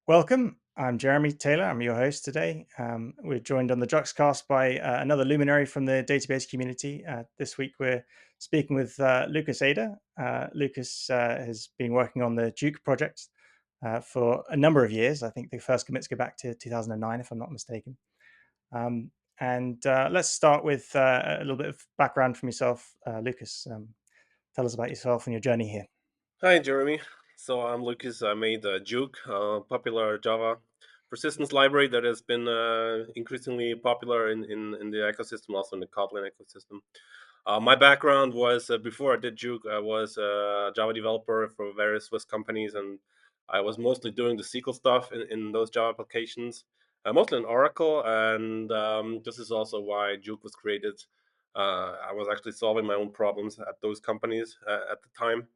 Welcome. I'm Jeremy Taylor. I'm your host today. We're joined on the JUXTCast by another luminary from the database community. This week, we're speaking with Lukas Eder. Lukas has been working on the JUOQ project for a number of years. I think the first commits go back to 2009, if I'm not mistaken. And let's start with a little bit of background from yourself, Lukas. Tell us about yourself and your journey here. Hi, Jeremy. So I'm Lucas. I made jOOQ, popular Java persistence library that has been increasingly popular in the ecosystem, also in the Kotlin ecosystem. My background was before I did jOOQ, I was a Java developer for various Swiss companies, and I was mostly doing the SQL stuff in those Java applications, mostly in Oracle. And this is also why jOOQ was created. I was actually solving my own problems at those companies at the time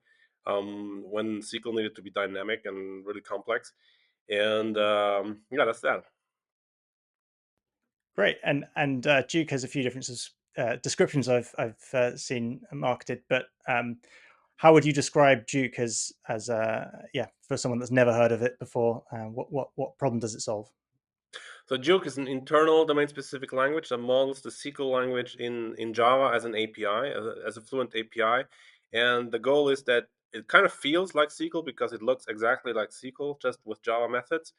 when SQL needed to be dynamic and really complex. And yeah, that's that. Great, and Duke has a few different descriptions I've seen marketed, but how would you describe Duke as yeah, for someone that's never heard of it before? What problem does it solve? So jOOQ is an internal domain-specific language that models the SQL language in Java as an API, as a fluent API. And the goal is that it kind of feels like SQL because it looks exactly like SQL, just with Java methods.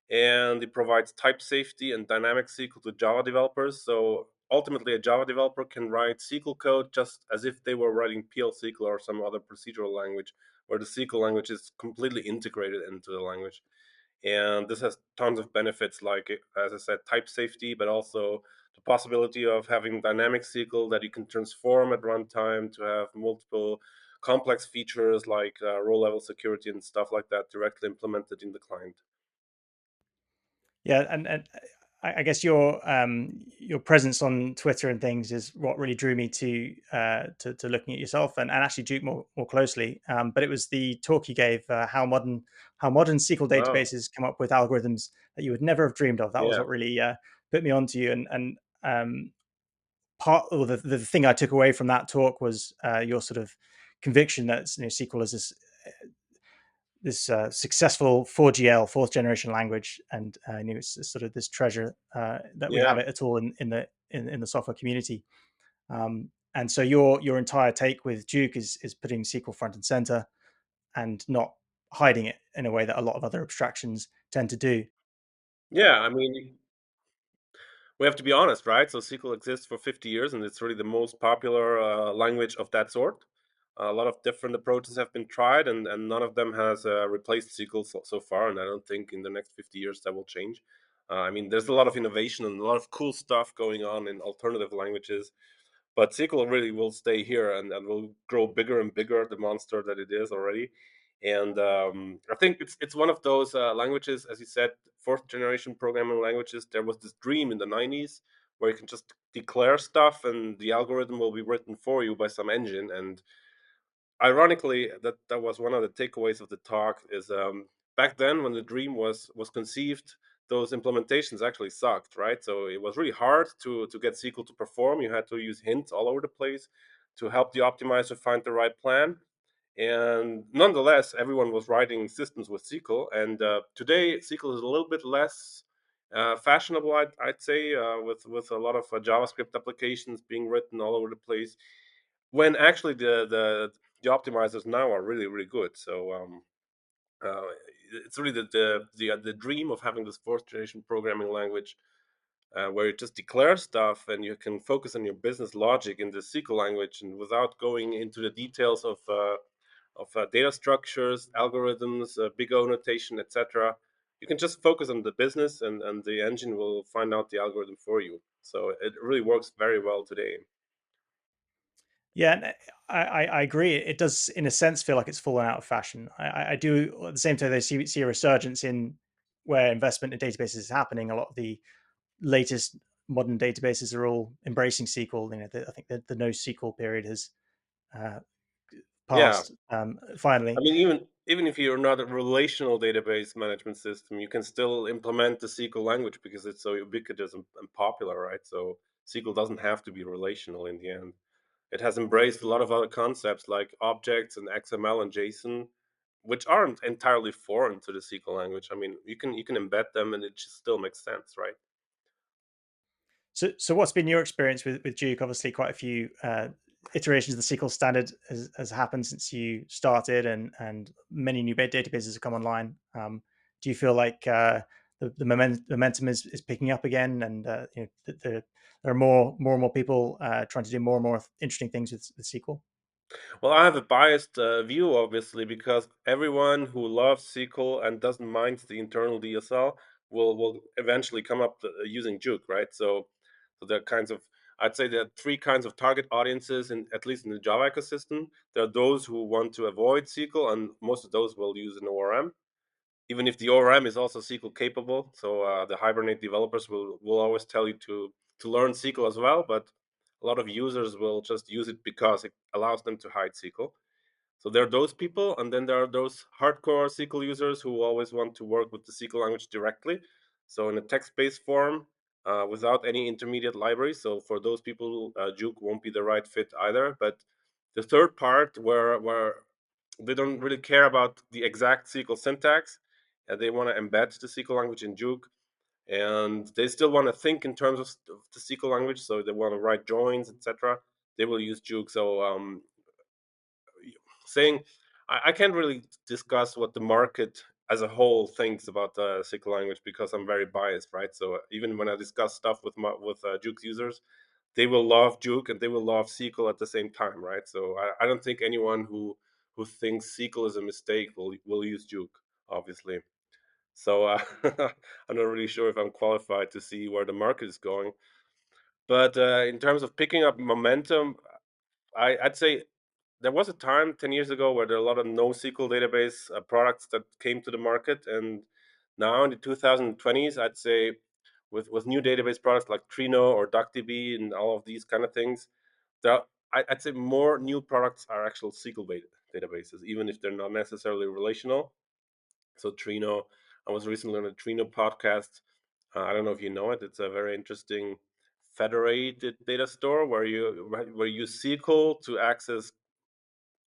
And it provides type safety and dynamic SQL to Java developers. So ultimately, a Java developer can write SQL code just as if they were writing PL SQL or some other procedural language, where the SQL language is completely integrated into the language. And this has tons of benefits, like, as I said, type safety, but also the possibility of having dynamic SQL that you can transform at runtime to have multiple complex features like row level security and stuff like that directly implemented in the client. Yeah, and I guess your presence on Twitter and things is what really drew me to looking at yourself and actually Duke more closely. But it was the talk you gave, how modern SQL Wow. databases come up with algorithms that you would never have dreamed of. That was Yeah. what really put me onto you. And part or the thing I took away from that talk was your sort of conviction that SQL is this successful 4GL, fourth generation language, and it's sort of this treasure that we have Yeah. it at all in the software community. And so your entire take with Duke is putting SQL front and center and not hiding it in a way that a lot of other abstractions tend to do. Yeah. I mean, we have to be honest, right? So SQL exists for 50 years, and it's really the most popular language of that sort. A lot of different approaches have been tried, and none of them has replaced SQL so far. And I don't think in the next 50 years that will change. I mean, there's a lot of innovation and a lot of cool stuff going on in alternative languages, but SQL really will stay here and will grow bigger and bigger, the monster that it is already. And I think it's one of those languages, as you said, fourth generation programming languages. There was this dream in the 90s where you can just declare stuff and the algorithm will be written for you by some engine. And ironically, that was one of the takeaways of the talk. Is back then when the dream was conceived, those implementations actually sucked, right? So it was really hard to get SQL to perform. You had to use hints all over the place to help the optimizer find the right plan. And nonetheless, everyone was writing systems with SQL. And today, SQL is a little bit less fashionable, I'd say, with a lot of JavaScript applications being written all over the place. When actually the optimizers now are really really good. So uh, it's really the dream of having this fourth generation programming language where you just declare stuff and you can focus on your business logic in the SQL language and without going into the details of data structures, algorithms, big O notation, etc. You can just focus on the business, and the engine will find out the algorithm for you. So it really works very well today. Yeah, and I agree. It does, in a sense, feel like it's fallen out of fashion. I do at the same time. They see a resurgence in where investment in databases is happening. A lot of the latest modern databases are all embracing SQL. I think the NoSQL period has uh, Yeah, passed finally. I mean, even if you're not a relational database management system, you can still implement the SQL language because it's so ubiquitous and popular, right? So SQL doesn't have to be relational in the end. It has embraced a lot of other concepts like objects and XML and JSON, which aren't entirely foreign to the SQL language. I mean, you can embed them, and it just still makes sense, right? So what's been your experience with jOOQ? Obviously, quite a few iterations of the SQL standard has happened since you started, and many new databases have come online. Do you feel like the momentum is picking up again, and there are more and more people trying to do more and more interesting things with SQL? Well, I have a biased view, obviously, because everyone who loves SQL and doesn't mind the internal DSL will eventually come up using jOOQ, right? So there are kinds of, I'd say there are three kinds of target audiences, in at least in the Java ecosystem. There are those who want to avoid SQL, and most of those will use an ORM, even if the ORM is also SQL capable. So the Hibernate developers will always tell you to learn SQL as well, but a lot of users will just use it because it allows them to hide SQL. So there are those people, and then there are those hardcore SQL users who always want to work with the SQL language directly. So in a text-based form, without any intermediate libraries. So for those people, jOOQ won't be the right fit either. But the third part, where they don't really care about the exact SQL syntax, they want to embed the SQL language in jOOQ, and they still want to think in terms of the SQL language. So they want to write joins, etc. They will use jOOQ. So saying I can't really discuss what the market as a whole thinks about the SQL language because I'm very biased, right? So even when I discuss stuff with jOOQ users, they will love jOOQ and they will love SQL at the same time, right? So I don't think anyone who thinks SQL is a mistake will use jOOQ, obviously. So I'm not really sure if I'm qualified to see where the market is going. But in terms of picking up momentum, I'd say there was a time 10 years ago where there are a lot of NoSQL database products that came to the market. And now in the 2020s, I'd say with new database products like Trino or DuckDB and all of these kind of things, there are, I'd say more new products are actual SQL databases, even if they're not necessarily relational. So Trino, I was recently on a Trino podcast. I don't know if you know it. It's a very interesting federated data store where you use SQL to access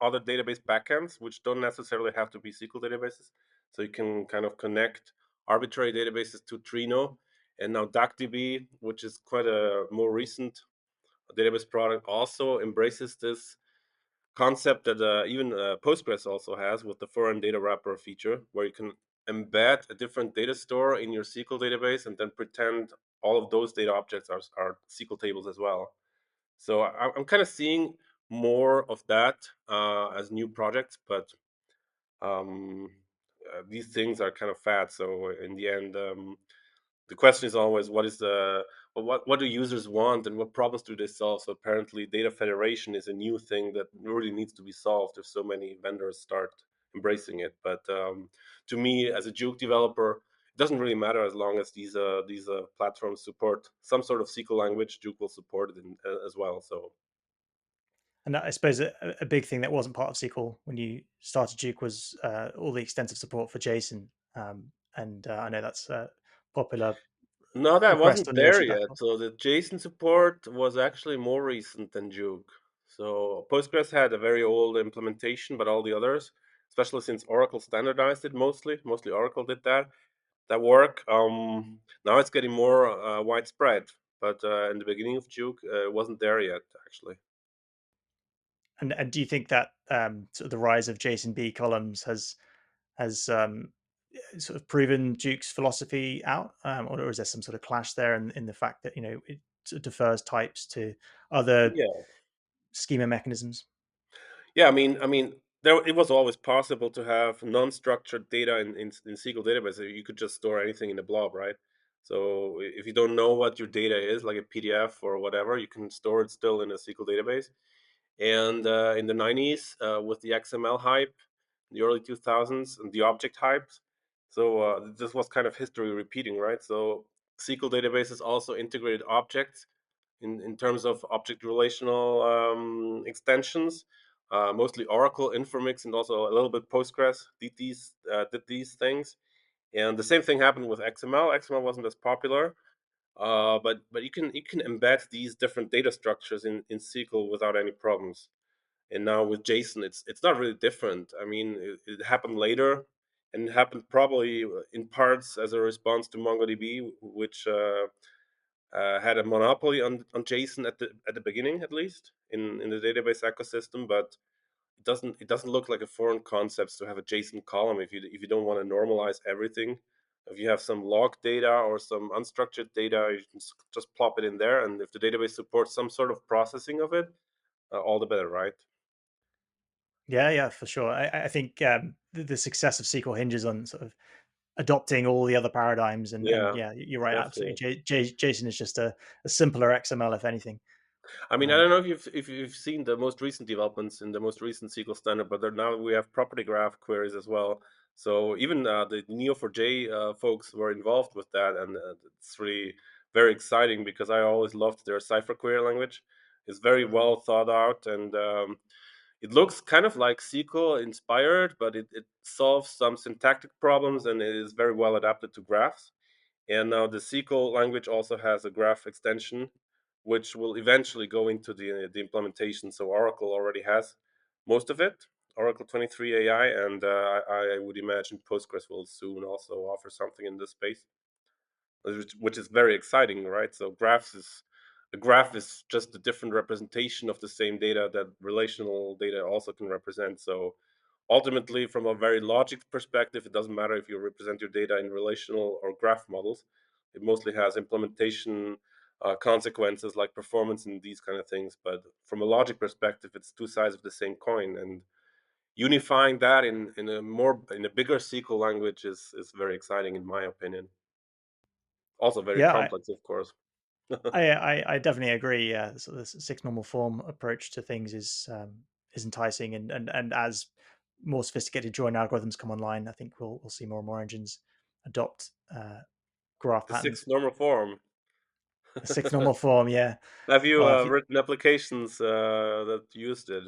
other database backends, which don't necessarily have to be SQL databases. So you can kind of connect arbitrary databases to Trino. And now DuckDB, which is quite a more recent database product, also embraces this concept that even Postgres also has with the foreign data wrapper feature, where you can embed a different data store in your SQL database and then pretend all of those data objects are SQL tables as well. So I'm kind of seeing more of that as new projects, but um, these things are kind of fad. So in the end, the question is always what do users want and what problems do they solve? So apparently, data federation is a new thing that really needs to be solved if so many vendors start embracing it. But to me, as a jOOQ developer, it doesn't really matter as long as these platforms support some sort of SQL language. jOOQ will support it as well. So And I suppose a big thing that wasn't part of SQL when you started jOOQ was all the extensive support for JSON. And I know that's a popular no, that request wasn't on your there issue yet. backlog. So the JSON support was actually more recent than jOOQ. So Postgres had a very old implementation, but all the others, especially since Oracle standardized it mostly Oracle did that work. Now it's getting more widespread, but in the beginning of jOOQ, it wasn't there yet, actually. And do you think that sort of the rise of JSON-B columns has sort of proven jOOQ's philosophy out, or is there some sort of clash there in the fact that it sort of defers types to other Yeah. schema mechanisms? Yeah, I mean, there it was always possible to have non-structured data in SQL database. You could just store anything in a blob, right? So if you don't know what your data is, like a PDF or whatever, you can store it still in a SQL database. And in the 90s, with the XML hype, the early 2000s, and the object hype, so this was kind of history repeating, right? So SQL databases also integrated objects in terms of object relational extensions. Mostly Oracle, Informix, and also a little bit Postgres did these things. And the same thing happened with XML. XML wasn't as popular, but you can embed these different data structures in SQL without any problems. And now with JSON, it's not really different. I mean, it happened later, and it happened probably in parts as a response to MongoDB, which had a monopoly on JSON at the beginning, at least in the database ecosystem. But it doesn't look like a foreign concept to have a JSON column if you don't want to normalize everything. If you have some log data or some unstructured data, you can just plop it in there, and if the database supports some sort of processing of it, all the better, right? Yeah, yeah, for sure. I think the success of SQL hinges on sort of adopting all the other paradigms, and Yeah, yeah, you're right. Absolutely, definitely. JSON is just a simpler XML, if anything. I mean, I Um, don't know if you've seen the most recent developments in the most recent SQL standard, but now we have property graph queries as well. So even the Neo4j folks were involved with that, and it's really very exciting because I always loved their Cypher query language. It's very well thought out, and it looks kind of like SQL inspired, but it solves some syntactic problems and it is very well adapted to graphs. And now the SQL language also has a graph extension, which will eventually go into the implementation. So Oracle already has most of it, Oracle 23 AI, and I would imagine Postgres will soon also offer something in this space, which is very exciting, right? So graphs is a graph is just a different representation of the same data that relational data also can represent. So ultimately, from a very logic perspective, it doesn't matter if you represent your data in relational or graph models. It mostly has implementation consequences like performance and these kind of things. But from a logic perspective, it's two sides of the same coin. And unifying that in a bigger SQL language is very exciting in my opinion. Also very yeah, complex, of course. I definitely agree. Yeah, so the six normal form approach to things is enticing, and as more sophisticated join algorithms come online, I think we'll see more and more engines adopt graph The sixth patterns. normal form. The six normal form, yeah. Have you Well, if you, written applications that used it?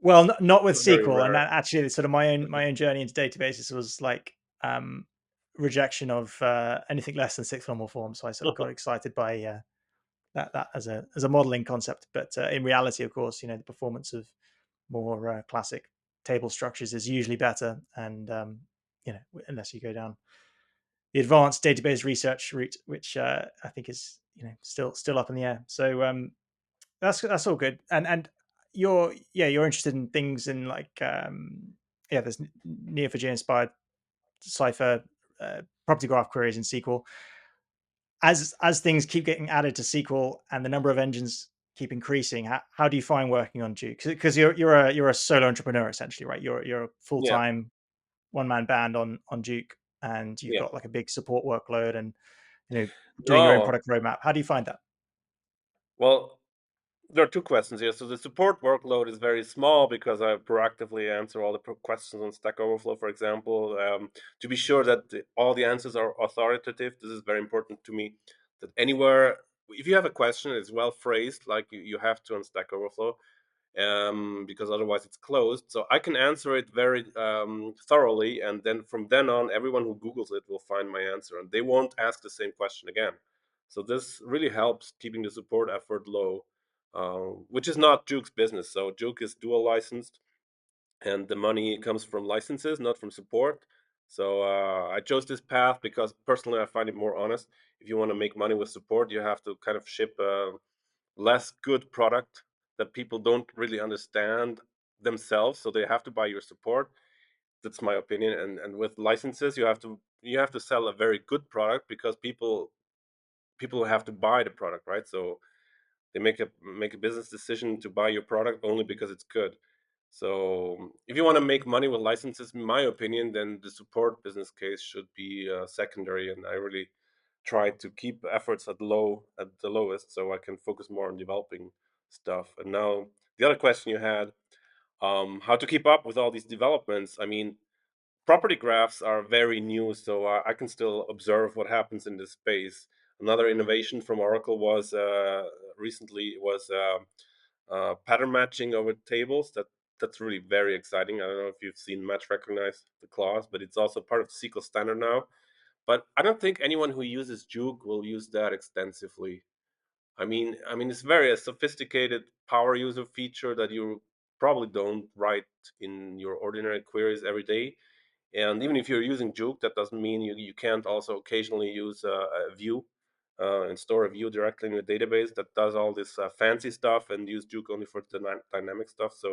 well, not with Very SQL, and rare. that actually sort of my own journey into databases was like um, rejection of anything less than six normal form. So I sort of got excited by that as a modeling concept, but in reality, of course, the performance of more classic table structures is usually better, and unless you go down the advanced database research route, which I think is still up in the air. So that's all good, and you're interested in things in like there's Neo4j inspired Cypher property graph queries in SQL. As things keep getting added to SQL and the number of engines keep increasing, how do you find working on jOOQ? Because you're a solo entrepreneur essentially, right? You're a full Yeah, time one man band on jOOQ, and you've yeah. got like a big support workload, and you know doing your own No, product roadmap. How do you find that? well, there are two questions here. So the support workload is very small because I proactively answer all the questions on Stack Overflow, for example, to be sure that all the answers are authoritative. This is very important to me. That anywhere, if you have a question, it's well phrased, like you have to on Stack Overflow, because otherwise it's closed. So I can answer it very thoroughly, and then from then on, everyone who Googles it will find my answer, and they won't ask the same question again. So this really helps keeping the support effort low, which is not jOOQ's business. So jOOQ is dual licensed, and the money comes from licenses, not from support. So I chose this path because personally I find it more honest. If you want to make money with support, you have to kind of ship less good product that people don't really understand themselves, so they have to buy your support. That's my opinion. And with licenses, you have to sell a very good product because people have to buy the product, right? So they make a business decision to buy your product only because it's good. So if you want to make money with licenses, in my opinion, then the support business case should be secondary. And I really try to keep efforts at the lowest, so I can focus more on developing stuff. And now the other question you had, how to keep up with all these developments. I mean, property graphs are very new, so I can still observe what happens in this space. Another innovation from Oracle was recently was pattern matching over tables. That's really very exciting. I don't know if you've seen match recognize the clause, but it's also part of the SQL standard now. But I don't think anyone who uses jOOQ will use that extensively. I mean, it's very a sophisticated power user feature that you probably don't write in your ordinary queries every day. And even if you're using jOOQ, that doesn't mean you can't also occasionally use a view and store a view directly in your database that does all this fancy stuff, and use jOOQ only for the dynamic stuff. So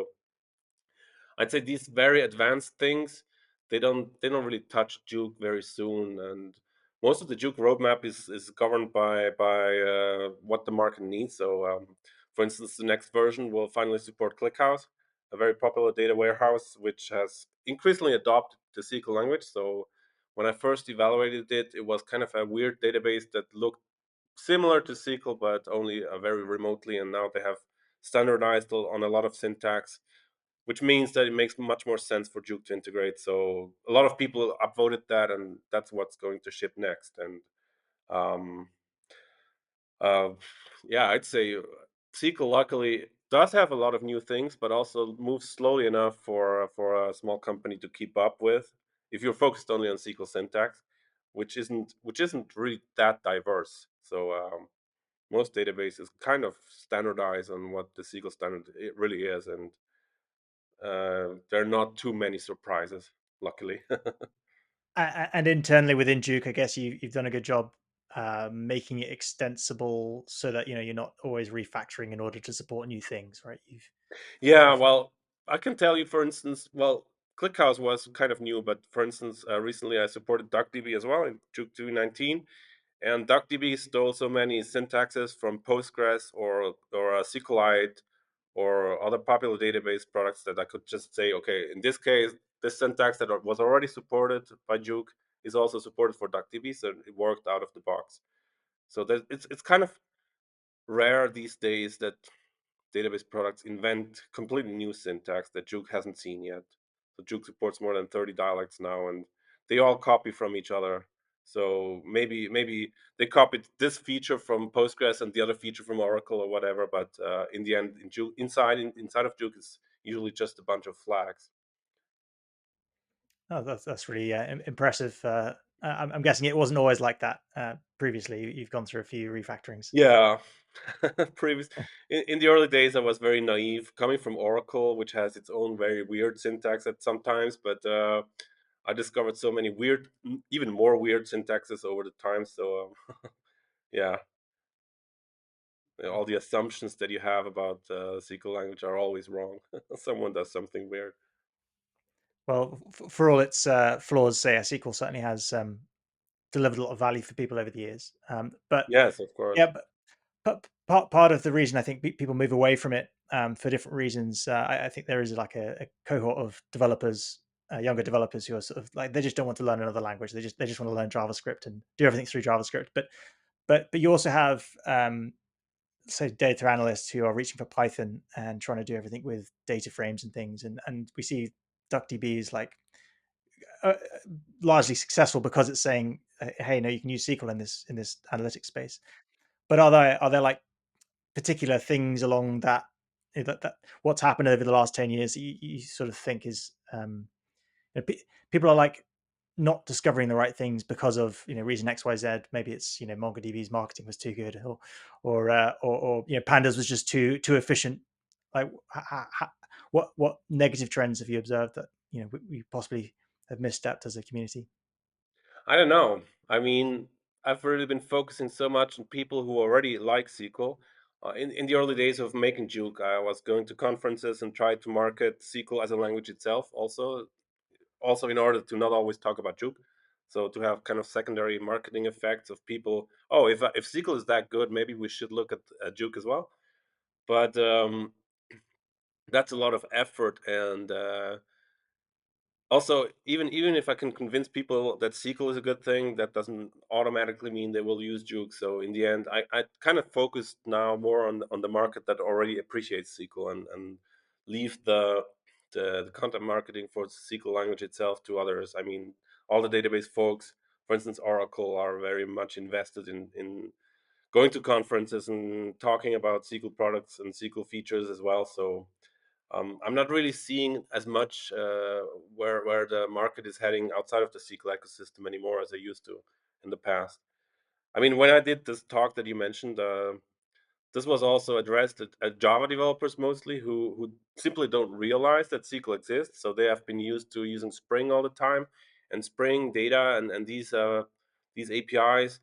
I'd say these very advanced things, they don't really touch jOOQ very soon, and most of the jOOQ roadmap is governed by what the market needs. So, for instance, the next version will finally support ClickHouse, a very popular data warehouse which has increasingly adopted the SQL language. So, when I first evaluated it, it was kind of a weird database that looked similar to SQL, but only very remotely. And now they have standardized on a lot of syntax, which means that it makes much more sense for jOOQ to integrate. So a lot of people upvoted that, and that's what's going to ship next. And um, uh, yeah, I'd say SQL luckily does have a lot of new things, but also moves slowly enough for a small company to keep up with. If you're focused only on SQL syntax, which isn't really that diverse. So most databases kind of standardize on what the SQL standard it really is, and there are not too many surprises, luckily. And internally within jOOQ, I guess you've done a good job making it extensible so that you're not always refactoring in order to support new things, right? Yeah, You've well, I can tell you, for instance, well, ClickHouse was kind of new, but for instance, recently I supported DuckDB as well in jOOQ 2.19, and DuckDB stole so many syntaxes from Postgres or SQLite or other popular database products that I could just say, okay, in this case, this syntax that was already supported by jOOQ is also supported for DuckDB, so it worked out of the box. So that it's kind of rare these days that database products invent completely new syntax that jOOQ hasn't seen yet. So jOOQ supports more than 30 dialects now, and they all copy from each other. So maybe they copied this feature from Postgres and the other feature from Oracle or whatever, but in the end, in jOOQ, inside of jOOQ is usually just a bunch of flags. Oh, that's really impressive. I'm guessing it wasn't always like that previously. You've gone through a few refactorings. Yeah. Previous in the early days, I was very naive, coming from Oracle, which has its own very weird syntax at sometimes. But I discovered so many weird, even more weird syntaxes over the time. So yeah, all the assumptions that you have about SQL language are always wrong. Someone does something weird. Well, for all its flaws, say SQL certainly has delivered a lot of value for people over the years. But Yes, of course. yeah, but part of the reason I think people move away from it for different reasons. I think there is like a cohort of developers, younger developers, who are sort of like they just don't want to learn another language. They just want to learn JavaScript and do everything through JavaScript. But you also have say data analysts who are reaching for Python and trying to do everything with data frames and things. And we see DuckDB is like uh, largely successful because it's saying, hey, no, you can use SQL in this analytics space. But are there like particular things along that what's happened over the last 10 years that you sort of think is people are like not discovering the right things because of reason XYZ? Maybe it's MongoDB's marketing was too good, or pandas was just too efficient. Like what negative trends have you observed that we possibly have misstepped as a community? I don't know. I mean, I've really been focusing so much on people who already like SQL. In the early days of making jOOQ, I was going to conferences and tried to market SQL as a language itself, also in order to not always talk about jOOQ. So to have kind of secondary marketing effects of people, oh, if SQL is that good, maybe we should look at jOOQ as well. But that's a lot of effort, and also, even if I can convince people that SQL is a good thing, that doesn't automatically mean they will use jOOQ. So in the end, I kind of focused now more on the market that already appreciates SQL, and leave the content marketing for the SQL language itself to others. I mean, all the database folks, for instance, Oracle, are very much invested in going to conferences and talking about SQL products and SQL features as well. So I'm not really seeing as much where the market is heading outside of the SQL ecosystem anymore as I used to in the past. I mean, when I did this talk that you mentioned, This was also addressed at Java developers mostly who simply don't realize that SQL exists. So they have been used to using Spring all the time, and Spring data and these APIs.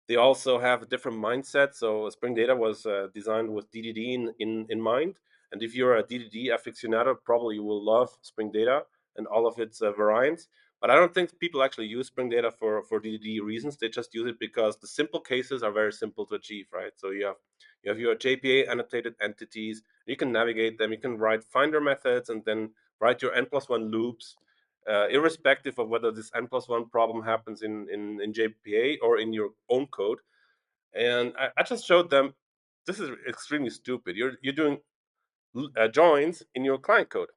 They also have a different mindset. So Spring Data was designed with DDD in mind. And if you're a DDD aficionado, probably you will love Spring Data and all of its variants. But I don't think people actually use Spring Data for DDD reasons. They just use it because the simple cases are very simple to achieve, right? So you have your JPA annotated entities. You can navigate them. You can write finder methods and then write your n+1 loops, irrespective of whether this n+1 problem happens in JPA or in your own code. And I just showed them this is extremely stupid. You're doing joins in your client code,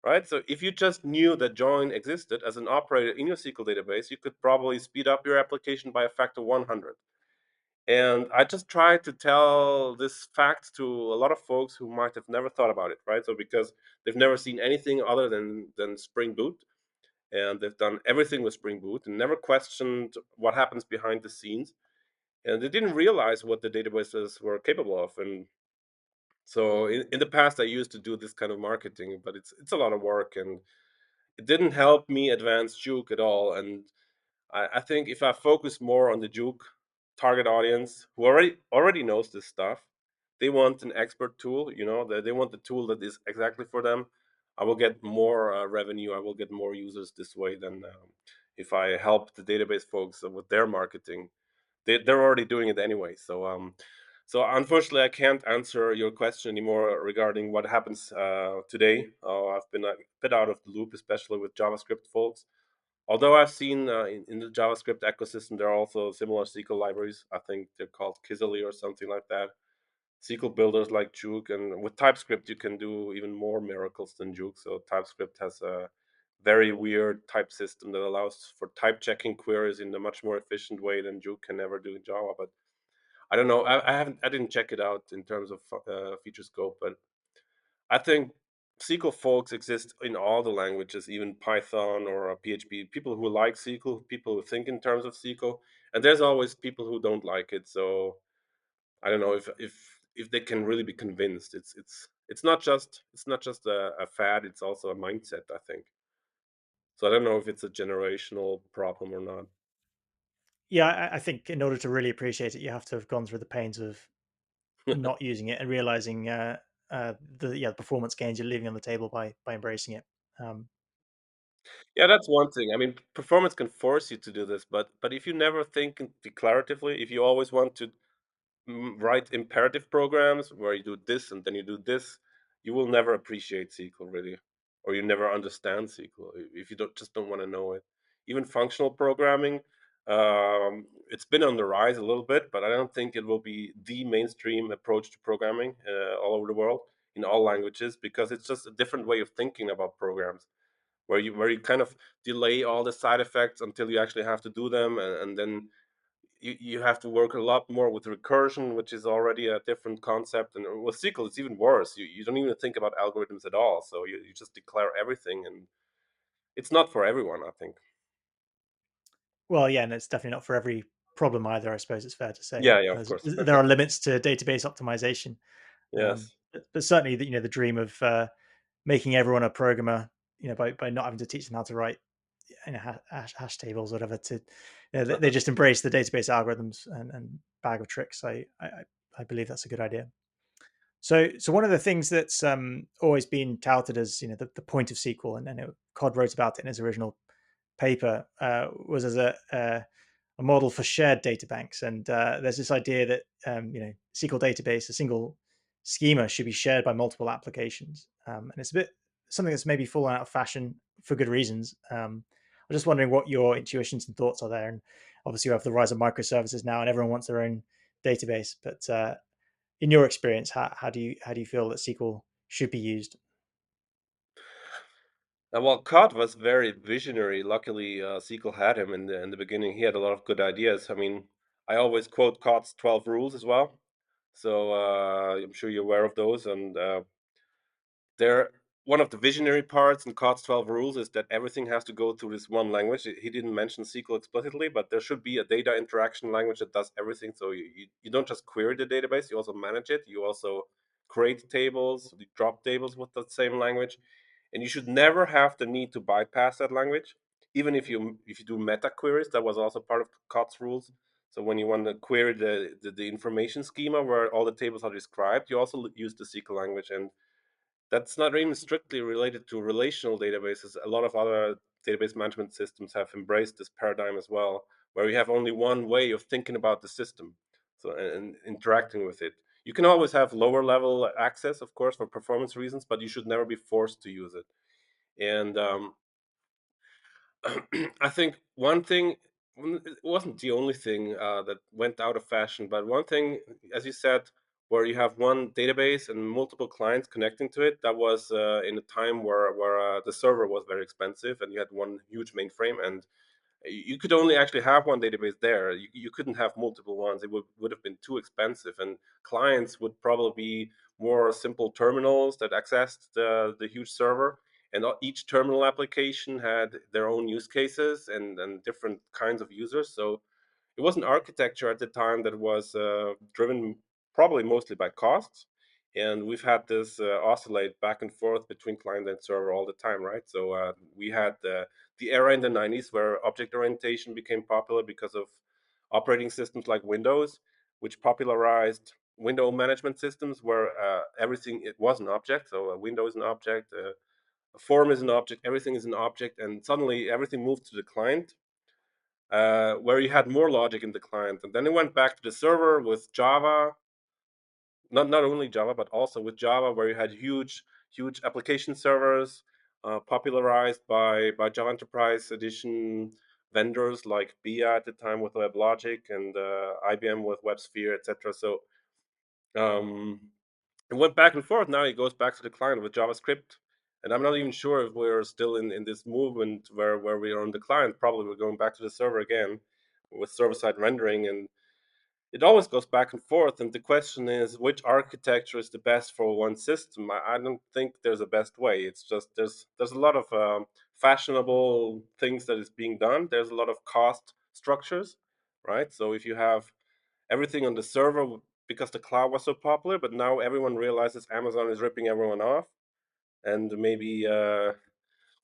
right? So if you just knew that join existed as an operator in your SQL database, you could probably speed up your application by a factor 100. And I just tried to tell this fact to a lot of folks who might have never thought about it, right? So because they've never seen anything other than Spring Boot, and they've done everything with Spring Boot and never questioned what happens behind the scenes, and they didn't realize what the databases were capable of. And so in the past, I used to do this kind of marketing, but it's a lot of work, and it didn't help me advance jOOQ at all. And I think if I focus more on the jOOQ target audience who already knows this stuff, they want an expert tool. They want the tool that is exactly for them. I will get more revenue. I will get more users this way than if I help the database folks with their marketing. They're already doing it anyway. So unfortunately, I can't answer your question anymore regarding what happens today. I've been a bit out of the loop, especially with JavaScript folks. Although I've seen in the JavaScript ecosystem, there are also similar SQL libraries. I think they're called Kizily or something like that. SQL builders like jOOQ, and with TypeScript, you can do even more miracles than jOOQ. So TypeScript has a very weird type system that allows for type checking queries in a much more efficient way than jOOQ can ever do in Java. But I don't know. I didn't check it out in terms of feature scope, but I think SQL folks exist in all the languages, even Python or PHP. People who like SQL, people who think in terms of SQL, and there's always people who don't like it. So I don't know if they can really be convinced. It's not just a fad. It's also a mindset, I think. So I don't know if it's a generational problem or not. Yeah, I think in order to really appreciate it, you have to have gone through the pains of not using it and realizing the performance gains you're leaving on the table by embracing it. Um, Yeah, that's one thing. I mean, performance can force you to do this, but if you never think declaratively, if you always want to write imperative programs where you do this and then you do this, you will never appreciate SQL really, or you never understand SQL if you don't want to know it. Even functional programming, it's been on the rise a little bit, but I don't think it will be the mainstream approach to programming all over the world in all languages because it's just a different way of thinking about programs where you kind of delay all the side effects until you actually have to do them, and then you have to work a lot more with recursion, which is already a different concept. And with SQL, it's even worse. You don't even think about algorithms at all. So you just declare everything, and it's not for everyone, I think. well, yeah, and it's definitely not for every problem either. I suppose it's fair to say Yeah, yeah, of course. there are limits to database optimization. Yes. But certainly, the dream of making everyone a programmer, by not having to teach them how to write hash tables or whatever, to they just embrace the database algorithms and bag of tricks. I believe that's a good idea. So one of the things that's always been touted as the point of SQL, and Cod wrote about it in his original paper, was as a model for shared data banks. And there's this idea that SQL database, a single schema, should be shared by multiple applications. And it's a bit something that's maybe fallen out of fashion for good reasons. I'm just wondering what your intuitions and thoughts are there. And obviously, you have the rise of microservices now, and everyone wants their own database. But in your experience, how do you feel that SQL should be used? Well, Cod was very visionary. Luckily, SQL had him in the beginning. He had a lot of good ideas. I mean, I always quote Cod's 12 rules as well. So I'm sure you're aware of those. And they're one of the visionary parts in COTS 12 rules is that everything has to go through this one language. He didn't mention SQL explicitly, but there should be a data interaction language that does everything. So you don't just query the database, you also manage it. You also create tables, you drop tables with that same language. And you should never have the need to bypass that language. Even if you do meta queries, that was also part of COTS rules. So when you want to query the information schema where all the tables are described, you also use the SQL language. And that's not even strictly related to relational databases. A lot of other database management systems have embraced this paradigm as well, where you have only one way of thinking about the system, so and interacting with it. You can always have lower level access, of course, for performance reasons, but you should never be forced to use it. And I think one thing, it wasn't the only thing that went out of fashion, but one thing, as you said, where you have one database and multiple clients connecting to it, that was in a time where the server was very expensive and you had one huge mainframe, and you could only actually have one database there. You couldn't have multiple ones. It would have been too expensive, and clients would probably be more simple terminals that accessed the huge server. And each terminal application had their own use cases and different kinds of users. So it was an architecture at the time that was driven probably mostly by costs. And we've had this oscillate back and forth between client and server all the time, right? So we had the era in the 90s where object orientation became popular because of operating systems like Windows, which popularized window management systems where everything it was an object. So a window is an object, a form is an object, everything is an object, and suddenly everything moved to the client, where you had more logic in the client. And then it went back to the server with Java, not only Java, but also with Java, where you had huge application servers, popularized by Java Enterprise Edition vendors like BIA at the time with WebLogic and IBM with WebSphere, etc. So um, it went back and forth. Now it goes back to the client with JavaScript. And I'm not even sure if we're still in this movement where we are on the client. Probably we're going back to the server again with server-side rendering. And it always goes back and forth. And the question is, which architecture is the best for one system? I don't think there's a best way. It's just there's a lot of fashionable things that is being done. There's a lot of cost structures, right? So if you have everything on the server because the cloud was so popular, but now everyone realizes Amazon is ripping everyone off, and maybe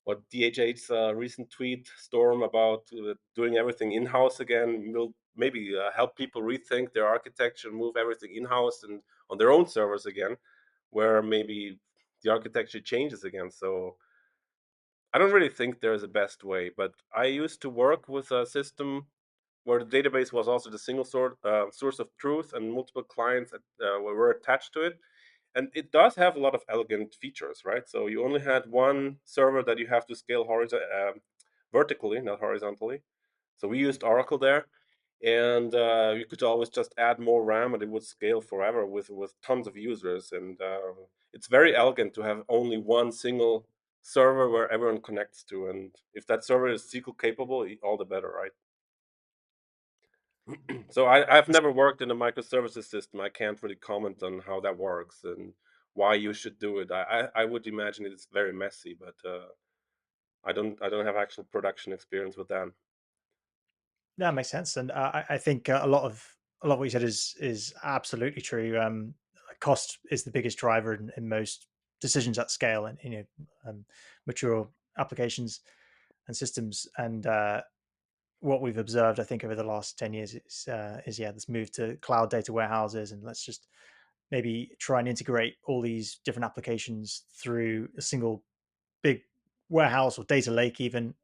what DHH's recent tweet storm about doing everything in-house again will maybe help people rethink their architecture, move everything in-house and on their own servers again, where maybe the architecture changes again. So I don't really think there's a best way, but I used to work with a system where the database was also the single source of truth and multiple clients were attached to it. And it does have a lot of elegant features, right? So you only had one server that you have to scale vertically, not horizontally. So we used Oracle there, and you could always just add more RAM, and it would scale forever with tons of users. And it's very elegant to have only one single server where everyone connects to. And if that server is SQL capable, all the better, right? So I've never worked in a microservices system. I can't really comment on how that works and why you should do it. I would imagine it's very messy, but I don't have actual production experience with that. That makes sense, and I think a lot of what you said is absolutely true. Cost is the biggest driver in most decisions at scale, and mature applications and systems. And what we've observed, I think, over the last 10 years is this move to cloud data warehouses, and let's just maybe try and integrate all these different applications through a single big warehouse or data lake even.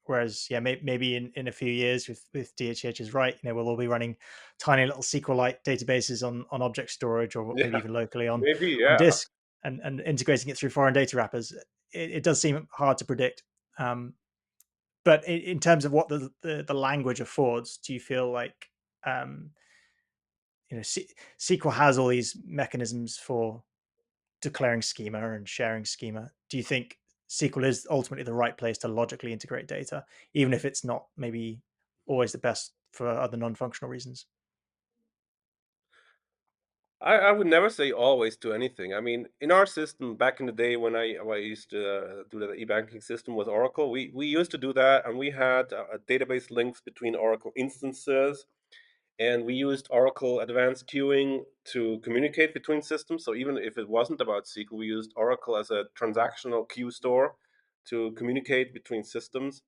Whereas, maybe in a few years with DHH is right, we'll all be running tiny little SQLite databases on object storage or maybe Yeah, even locally maybe. on Yeah. disk and integrating it through foreign data wrappers. It does seem hard to predict. But in terms of what the language affords, do you feel like um, SQL has all these mechanisms for declaring schema and sharing schema? Do you think SQL is ultimately the right place to logically integrate data, even if it's not maybe always the best for other non-functional reasons? I would never say always to anything. I mean, in our system back in the day when I used to do the e-banking system with Oracle, we used to do that, and we had database links between Oracle instances, and we used Oracle Advanced Queuing to communicate between systems. So even if it wasn't about SQL, we used Oracle as a transactional queue store to communicate between systems,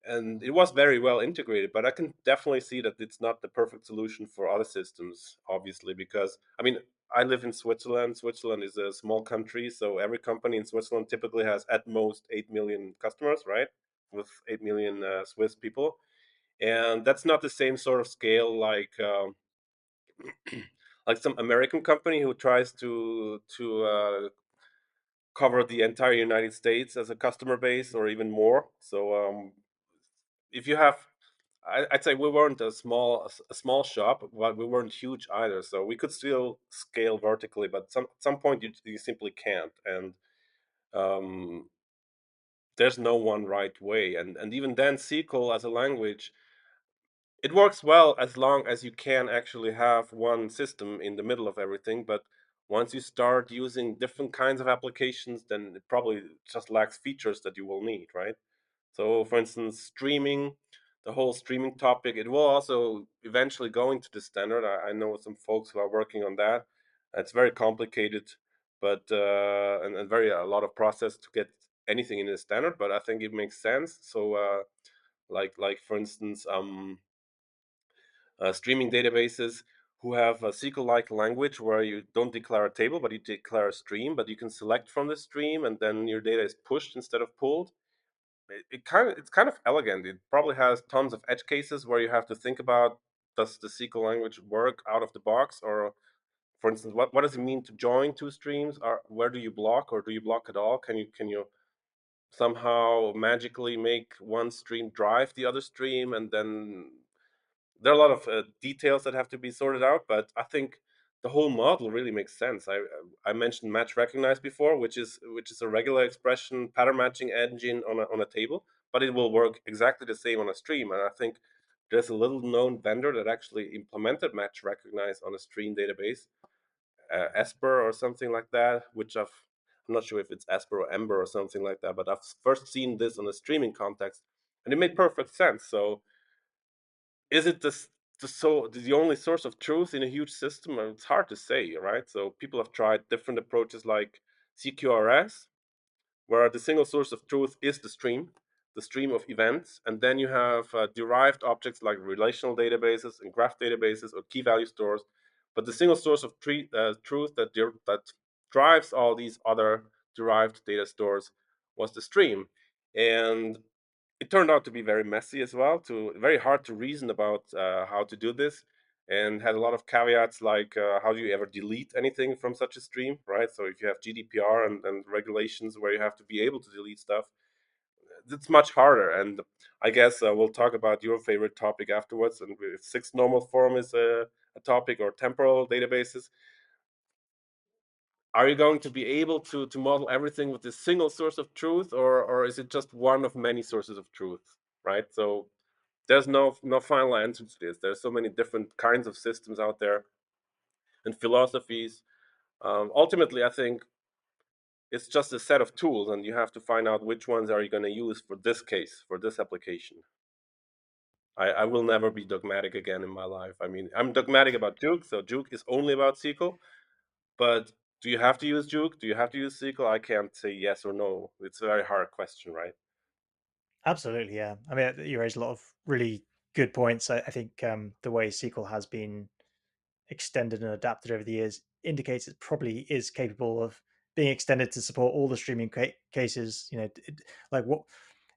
and it was very well integrated. But I can definitely see that it's not the perfect solution for other systems, obviously, because I mean, I live in Switzerland. Switzerland is a small country, so every company in Switzerland typically has at most 8 million customers, right? With 8 million Swiss people, and that's not the same sort of scale like some American company who tries to cover the entire United States as a customer base or even more. So if you have, I'd say we weren't a small shop, but we weren't huge either. So we could still scale vertically, but at some point you simply can't. And um, there's no one right way. And even then, SQL as a language, it works well as long as you can actually have one system in the middle of everything. But once you start using different kinds of applications, then it probably just lacks features that you will need, right? So, for instance, streaming, the whole streaming topic, it will also eventually go into the standard. I know some folks who are working on that. It's very complicated, but and very a lot of process to get anything in the standard. But I think it makes sense. So, like for instance, streaming databases who have a SQL-like language where you don't declare a table, but you declare a stream, but you can select from the stream, and then your data is pushed instead of pulled. It's kind of elegant. It probably has tons of edge cases where you have to think about, does the SQL language work out of the box, or for instance, what does it mean to join two streams? Or where do you block, or do you block at all? Can you somehow magically make one stream drive the other stream, and then there are a lot of details that have to be sorted out, but I think the whole model really makes sense. I mentioned match recognize before, which is a regular expression pattern matching engine on a table, but it will work exactly the same on a stream. And I think there's a little known vendor that actually implemented match recognize on a stream database, Esper or something like that. I'm not sure if it's Esper or Ember or something like that, but I've first seen this on a streaming context, and it made perfect sense. So is it the only source of truth in a huge system? It's hard to say, right? So people have tried different approaches like CQRS, where the single source of truth is the stream of events, and then you have derived objects like relational databases and graph databases or key value stores. But the single source of truth that drives all these other derived data stores was the stream, and it turned out to be very messy as well, to very hard to reason about how to do this, and had a lot of caveats like how do you ever delete anything from such a stream, right? So if you have GDPR and regulations where you have to be able to delete stuff, it's much harder. And I guess we'll talk about your favorite topic afterwards, and if six normal form is a topic, or temporal databases, are you going to be able to model everything with this single source of truth, or is it just one of many sources of truth, right? So there's no final answer to this. There's so many different kinds of systems out there and philosophies. Ultimately, I think it's just a set of tools, and you have to find out which ones are you going to use for this case, for this application. I will never be dogmatic again in my life. I mean, I'm dogmatic about jOOQ, so jOOQ is only about SQL. But do you have to use jOOQ? Do you have to use SQL? I can't say yes or no. It's a very hard question, right? Absolutely, yeah. I mean, you raised a lot of really good points. I think the way SQL has been extended and adapted over the years indicates it probably is capable of being extended to support all the streaming cases. Like what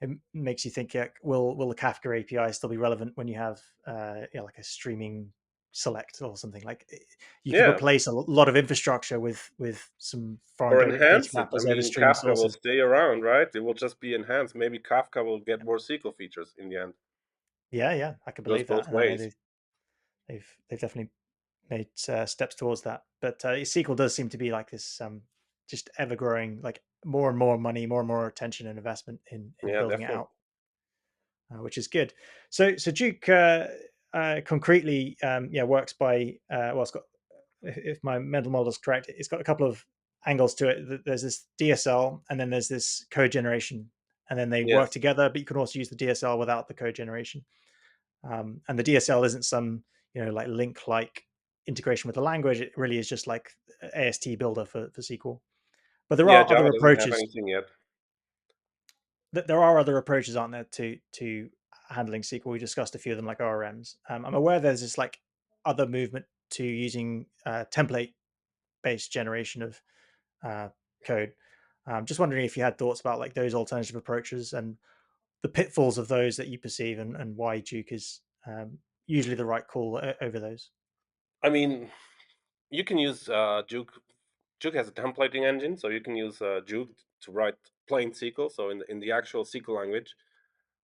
it makes you think, yeah, will the Kafka API still be relevant when you have like a streaming select or something? Like you could Yeah, replace a lot of infrastructure with some foreign or data enhance it. I wrappers over mean, streaming Kafka will sources. stay around, right? It will just be enhanced. Maybe Kafka will get more SQL features in the end. Yeah, yeah, I can Goes believe that, both and I know ways. they've definitely made steps towards that. But SQL does seem to be like this just ever growing, like more and more money, more and more attention and investment in Yeah, building it definitely. out, which is good. So jOOQ concretely, yeah, works by well, it's got if my mental model is correct, it's got a couple of angles to it. There's this DSL, and then there's this code generation, and then they work Yes. together. But you can also use the DSL without the code generation. And the DSL isn't some like link like integration with the language. It really is just like AST builder for SQL. But there Yeah, are Java other doesn't have approaches. anything yet. There are other approaches, aren't there, to handling SQL? We discussed a few of them, like ORMs. I'm aware there's this like other movement to using template based generation of uh, code. Just wondering if you had thoughts about like those alternative approaches and the pitfalls of those that you perceive, and why jOOQ is usually the right call over those. I mean, you can use jOOQ. jOOQ has a templating engine, so you can use jOOQ to write plain SQL. So in the actual SQL language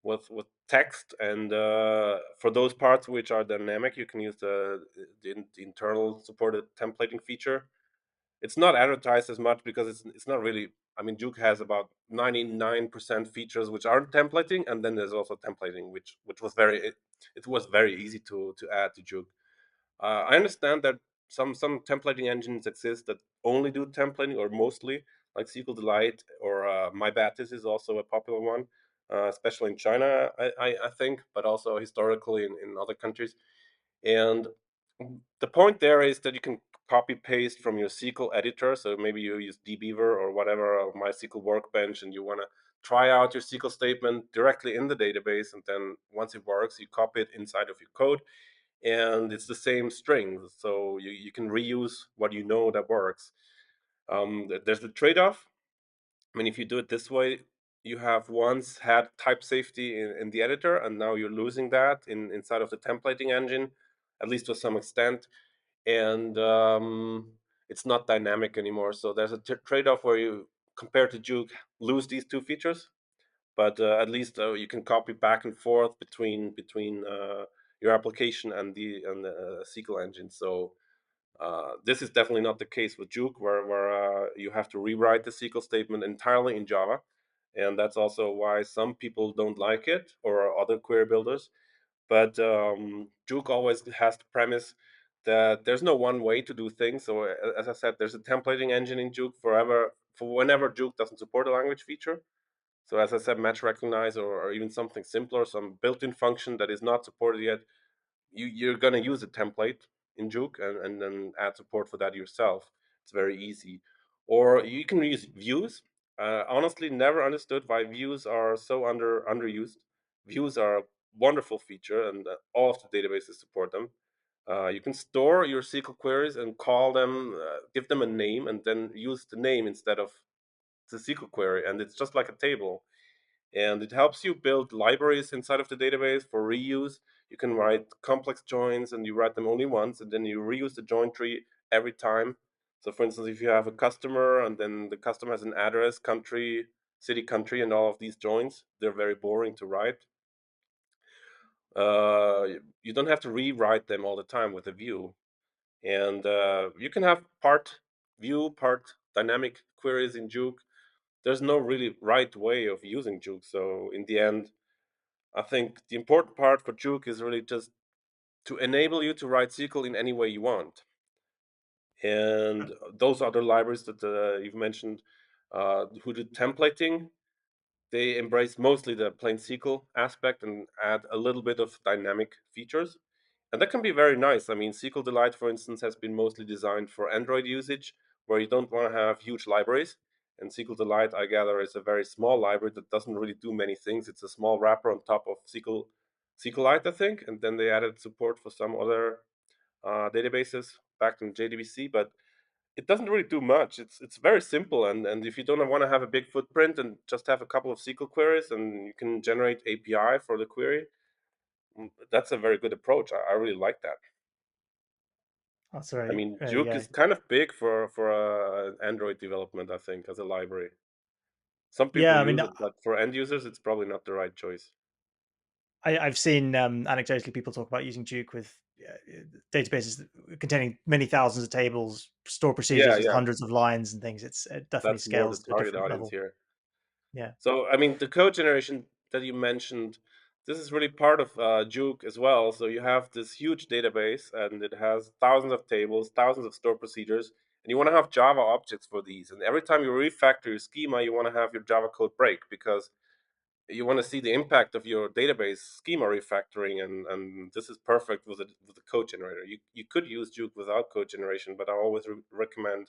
with text, and for those parts which are dynamic, you can use the internal supported templating feature. It's not advertised as much because it's not really. I mean, jOOQ has about 99% features which aren't templating, and then there's also templating, which was it was very easy to add to jOOQ. I understand that some templating engines exist that only do templating, or mostly, like SQLite or MyBatis is also a popular one, especially in China, I think, but also historically in other countries. And the point there is that you can copy paste from your SQL editor. So maybe you use dbeaver or whatever, or MySQL Workbench, and you want to try out your SQL statement directly in the database. And then once it works, you copy it inside of your code, and it's the same string. So you can reuse what you know that works. There's the trade off. I mean, if you do it this way, you have once had type safety in the editor, and now you're losing that inside of the templating engine, at least to some extent. And it's not dynamic anymore. So there's a trade off where you, compared to jOOQ, lose these two features, but at least you can copy back and forth between your application and the SQL engine. So this is definitely not the case with jOOQ, where you have to rewrite the SQL statement entirely in Java, and that's also why some people don't like it, or other query builders. But jOOQ always has the premise that there's no one way to do things. So as I said, there's a templating engine in jOOQ for whenever jOOQ doesn't support a language feature. So as I said, match recognize, or even something simpler, some built-in function that is not supported yet, you're going to use a template in jOOQ, and then add support for that yourself. It's very easy. Or you can use views. Honestly, never understood why views are so underused. Views are a wonderful feature, and all of the databases support them. You can store your SQL queries and call them, give them a name, and then use the name instead of the SQL query, and it's just like a table. And it helps you build libraries inside of the database for reuse. You can write complex joins, and you write them only once, and then you reuse the join tree every time. So for instance, if you have a customer, and then the customer has an address, country, city, country, and all of these joins, they're very boring to write. You don't have to rewrite them all the time with a view. And you can have part view, part dynamic queries in jOOQ. There's no really right way of using jOOQ. So in the end, I think the important part for jOOQ is really just to enable you to write SQL in any way you want. And those other libraries that you've mentioned, who do templating, they embrace mostly the plain SQL aspect and add a little bit of dynamic features. And that can be very nice. I mean, SQLite, for instance, has been mostly designed for Android usage, where you don't want to have huge libraries. And SQLite, I gather, is a very small library that doesn't really do many things. It's a small wrapper on top of SQLite, I think. And then they added support for some other databases back in JDBC, but it doesn't really do much. It's very simple, and if you don't want to have a big footprint and just have a couple of SQL queries, and you can generate API for the query, that's a very good approach. I really like that. That's I very, mean, jOOQ yeah, is kind of big for Android development, I think, as a library. Some people yeah. I mean, use it, but for end users, it's probably not the right choice. I've seen anecdotally people talk about using jOOQ with databases containing many thousands of tables, store Yeah, procedures with yeah, hundreds of lines and things. It definitely that's more the scales to a target different audience level. here. Yeah. So, I mean, the code generation that you mentioned, this is really part of jOOQ as well. So you have this huge database, and it has thousands of tables, thousands of store procedures, and you want to have Java objects for these. And every time you refactor your schema, you want to have your Java code break, because you want to see the impact of your database schema refactoring, and this is perfect with the code generator. You could use jOOQ without code generation, but I always recommend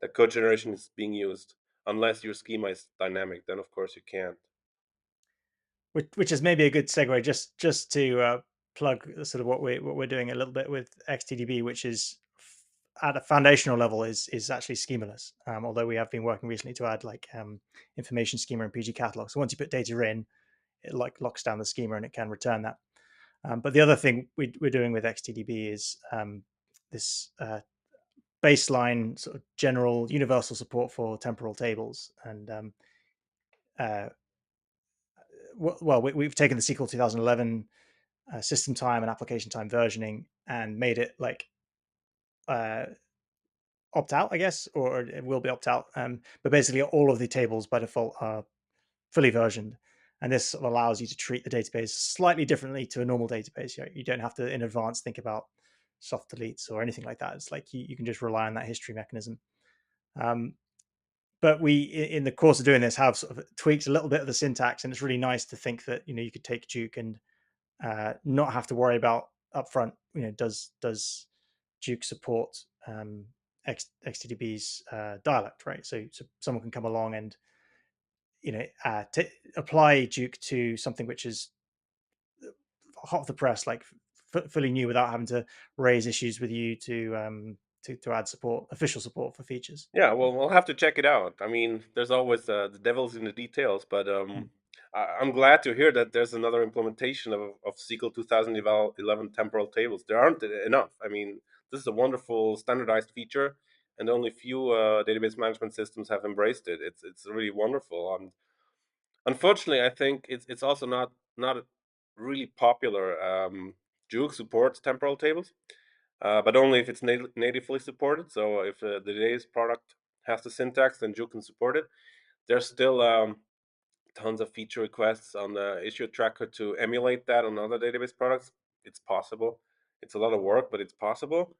that code generation is being used unless your schema is dynamic. Then of course you can't. Which is maybe a good segue just to plug sort of what we're doing a little bit with XTDB, which is at a foundational level is actually schemaless. Although we have been working recently to add like information schema and PG catalog. So once you put data in, it like locks down the schema and it can return that. But the other thing we're doing with XTDB is this baseline sort of general universal support for temporal tables. And uh, well, we've taken the SQL 2011 system time and application time versioning and made it like uh, opt out, I guess, or it will be opt out. But basically, all of the tables by default are fully versioned, and this allows you to treat the database slightly differently to a normal database. You don't have to in advance think about soft deletes or anything like that. It's like you can just rely on that history mechanism. Um, but we, in the course of doing this, have sort of tweaked a little bit of the syntax, and it's really nice to think that you could take jOOQ and not have to worry about upfront. Does jOOQ support XTDB's dialect, right? So someone can come along and apply jOOQ to something which is hot off the press, like fully new, without having to raise issues with you to add support, official support for features. Yeah, well, we'll have to check it out. I mean, there's always the devil's in the details, but Mm. I'm glad to hear that there's another implementation of SQL 2011 temporal tables. There aren't enough. I mean, this is a wonderful standardized feature, and only few database management systems have embraced it. It's really wonderful. Unfortunately, I think it's also not really popular. jOOQ supports temporal tables, but only if it's natively supported. So if the database product has the syntax, then jOOQ can support it. There's still tons of feature requests on the issue tracker to emulate that on other database products. It's possible. It's a lot of work, but it's possible.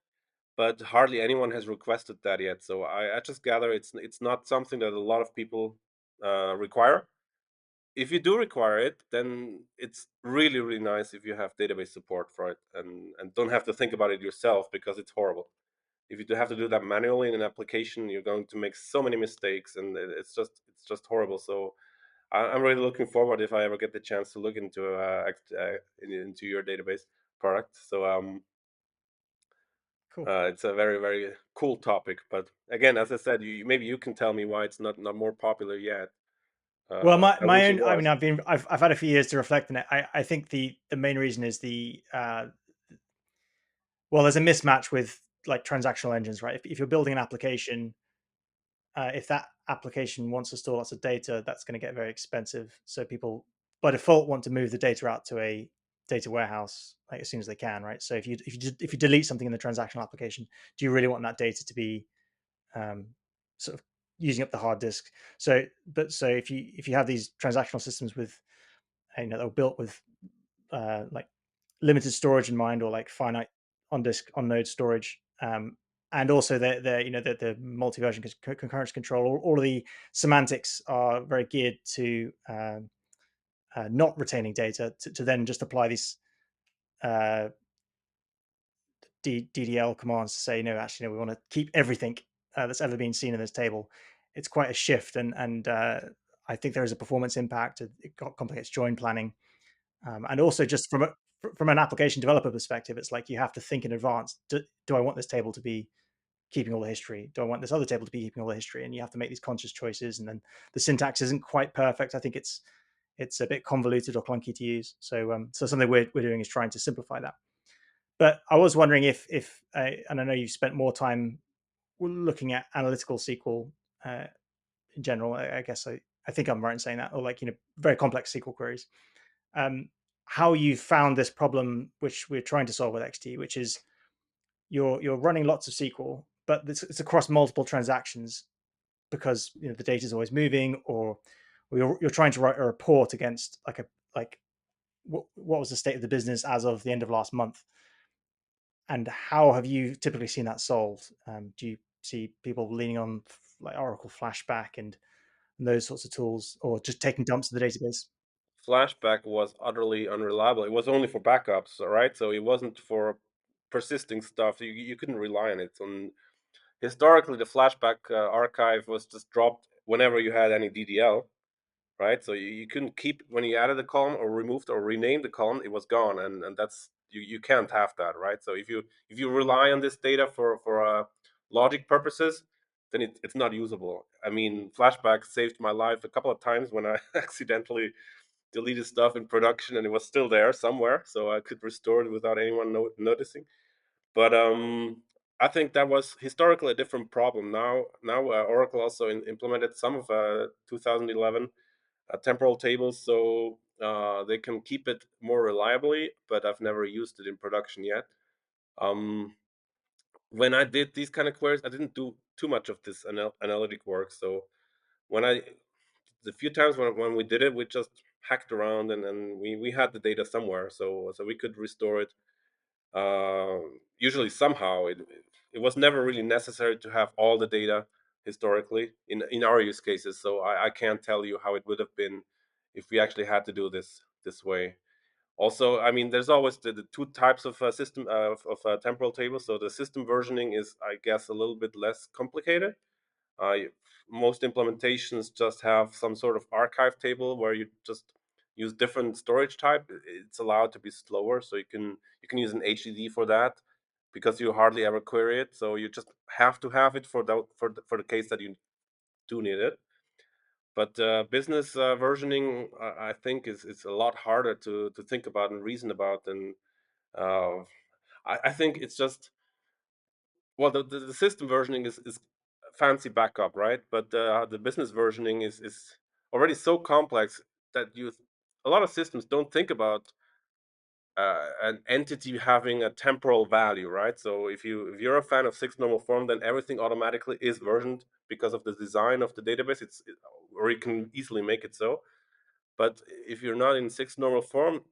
But hardly anyone has requested that yet. So I just gather it's not something that a lot of people require. If you do require it, then it's really really nice if you have database support for it, and don't have to think about it yourself, because it's horrible. If you do have to do that manually in an application, you're going to make so many mistakes, and it's just horrible. So I'm really looking forward, if I ever get the chance to look into your database product. So Cool. it's a very very cool topic. But again, as I said, maybe you can tell me why it's not more popular yet. Well, my I my wish it own. I mean, was. I've had a few years to reflect on it. I think the main reason is well, there's a mismatch with like transactional engines, right? If you're building an application, if that application wants to store lots of data, that's going to get very expensive. So people by default want to move the data out to a data warehouse like as soon as they can, right? So if you delete something in the transactional application, do you really want that data to be um, sort of using up the hard disk? So if you have these transactional systems with that were built with like limited storage in mind, or like finite on disk on node storage, and also the multi-version concurrence control, all of the semantics are very geared to not retaining data, to then just apply these uh, DDL commands to say, no, actually, no, we want to keep everything that's ever been seen in this table. It's quite a shift, and I think there is a performance impact. It complicates join planning, and also just from an application developer perspective, it's like you have to think in advance. Do I want this table to be keeping all the history? Do I want this other table to be keeping all the history? And you have to make these conscious choices. And then the syntax isn't quite perfect. I think it's a bit convoluted or clunky to use. So something we're doing is trying to simplify that. But I was wondering if and I know you've spent more time looking at analytical SQL in general. I guess I think I'm right in saying that, or like very complex SQL queries. Um, how you found this problem, which we're trying to solve with XT, which is you're running lots of SQL, but it's across multiple transactions because the data is always moving, or you're trying to write a report against like what was the state of the business as of the end of last month, and how have you typically seen that solved? Do you see people leaning on like Oracle Flashback and those sorts of tools, or just taking dumps in the database? Flashback was utterly unreliable. It was only for backups, right? So it wasn't for persisting stuff. You couldn't rely on it. And historically, the Flashback archive was just dropped whenever you had any DDL, right? So you couldn't keep when you added a column or removed or renamed the column, it was gone, and that's you can't have that, right? So if you rely on this data for logic purposes, then it's not usable. I mean, Flashback saved my life a couple of times when I accidentally deleted stuff in production and it was still there somewhere, so I could restore it without anyone noticing. But I think that was historically a different problem. Now Oracle also implemented some of 2011 temporal tables, so they can keep it more reliably. But I've never used it in production yet. Um, when I did these kind of queries, I didn't do too much of this analytic work. So when I the few times when we did it, we just hacked around and we had the data somewhere, so we could restore it. Usually somehow it was never really necessary to have all the data historically in our use cases. So I can't tell you how it would have been if we actually had to do this way. Also, I mean, there's always the two types of system of temporal tables. So the system versioning is, I guess, a little bit less complicated. Most implementations just have some sort of archive table where you just use different storage type. It's allowed to be slower, so you can use an HDD for that because you hardly ever query it. So you just have to have it for the case that you do need it. But business versioning, I think, is a lot harder to think about and reason about. And uh, I think it's just well, the system versioning is fancy backup, right? But the business versioning is already so complex that a lot of systems don't think about an entity having a temporal value, right? So if you're a fan of six normal form, then everything automatically is versioned because of the design of the database. Or you can easily make it so. But if you're not in six normal form,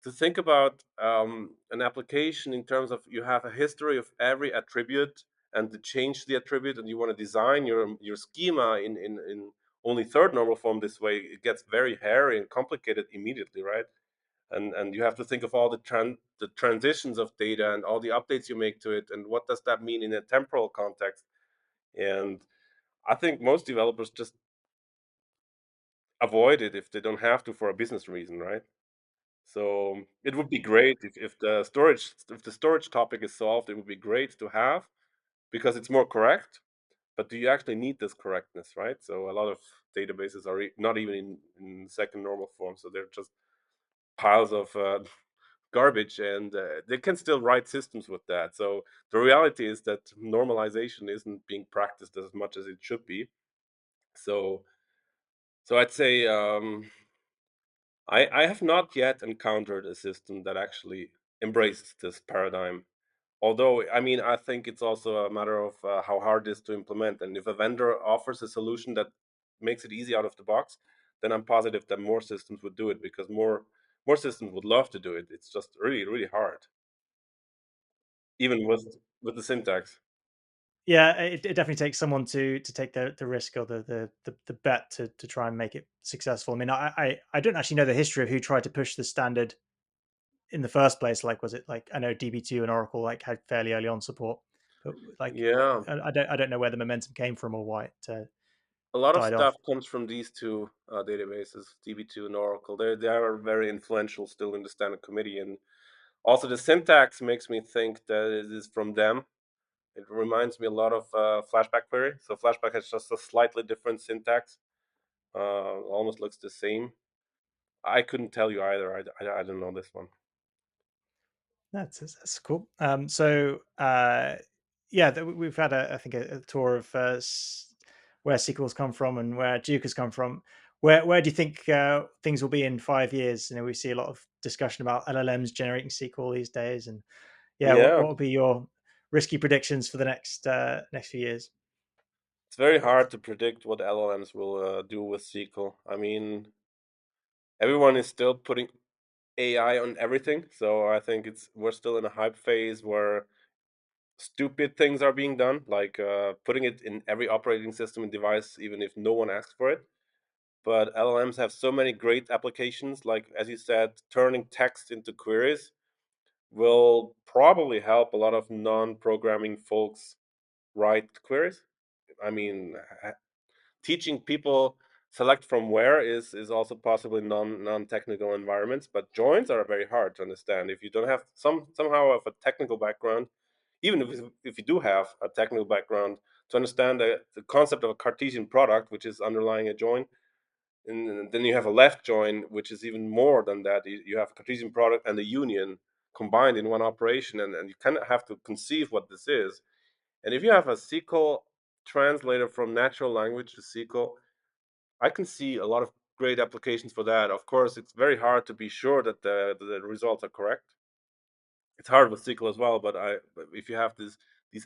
to think about an application in terms of you have a history of every attribute and to change the attribute and you want to design your schema in only third normal form this way, it gets very hairy and complicated immediately, right? And you have to think of all the transitions of data and all the updates you make to it and what does that mean in a temporal context. And I think most developers just avoid it if they don't have to for a business reason, right? So it would be great if the storage topic is solved. It would be great to have because it's more correct. But do you actually need this correctness, right? So a lot of databases are not even in second normal form, so they're just piles of garbage, and they can still write systems with that. So the reality is that normalization isn't being practiced as much as it should be. So so I'd say I have not yet encountered a system that actually embraced this paradigm. Although, I mean, I think it's also a matter of how hard it is to implement. And if a vendor offers a solution that makes it easy out of the box, then I'm positive that more systems would do it because more systems would love to do it. It's just really, really hard, even with the syntax. Yeah, it definitely takes someone to take the risk or the bet to try and make it successful. I mean, I don't actually know the history of who tried to push the standard in the first place. Like, was it like I know DB2 and Oracle like had fairly early on support, but like Yeah, I don't know where the momentum came from or why it a lot of died off. stuff comes from these two databases, DB2 and Oracle. They are very influential still in the standard committee, and also the syntax makes me think that it is from them. It reminds me a lot of Flashback query. So Flashback has just a slightly different syntax. Almost looks the same. I couldn't tell you either. I don't know this one. That's cool. Yeah, we've had I think a tour of where SQL's come from and where jOOQ has come from. Where do you think things will be in 5 years? You know, we see a lot of discussion about LLMs generating SQL these days, and yeah, Yeah, what will be your risky predictions for the next few years? it's very hard to predict what LLMs will do with SQL. I mean, everyone is still putting. AI on everything. So I think we're still in a hype phase where stupid things are being done, like putting it in every operating system and device, even if no one asks for it. But LLMs have so many great applications, like as you said, turning text into queries will probably help a lot of non-programming folks write queries. I mean, teaching people select from where is also possibly non-technical environments, but joins are very hard to understand if you don't have somehow of a technical background. Even if you do have a technical background, to understand the concept of a Cartesian product, which is underlying a join, and then you have a left join, which is even more than that. You have a Cartesian product and a union combined in one operation, and you kind of have to conceive what this is. And if you have a SQL translator from natural language to SQL, I can see a lot of great applications for that. Of course, it's very hard to be sure that the results are correct. It's hard with SQL as well, but if you have these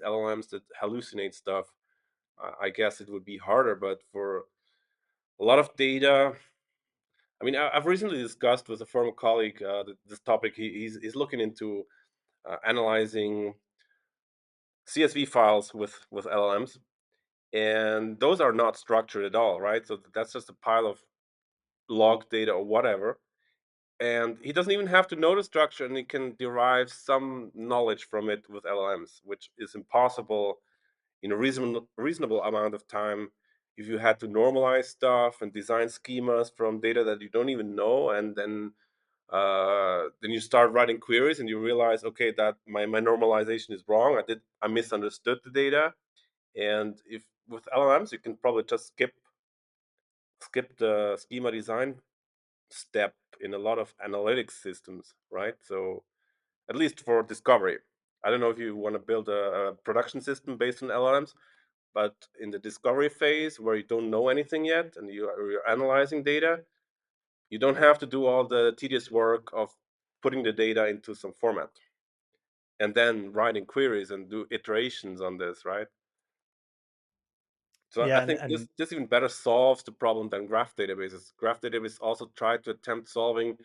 LLMs that hallucinate stuff, I guess it would be harder. But for a lot of data, I mean, I've recently discussed with a former colleague this topic. He's looking into analyzing CSV files with LLMs, and those are not structured at all, right? So that's just a pile of log data or whatever, and he doesn't even have to know the structure, and he can derive some knowledge from it with LLMs, which is impossible in a reasonable amount of time if you had to normalize stuff and design schemas from data that you don't even know, and then you start writing queries and you realize, okay, that my normalization is wrong. I misunderstood the data. And if with LLMs you can probably just skip the schema design step in a lot of analytics systems, right? So at least for discovery. I don't know if you want to build a production system based on LLMs, but in the discovery phase where you don't know anything yet and you're analyzing data, you don't have to do all the tedious work of putting the data into some format and then writing queries and do iterations on this, right? So I Yeah, think and this even better solves the problem than graph databases. Graph databases also try to attempt solving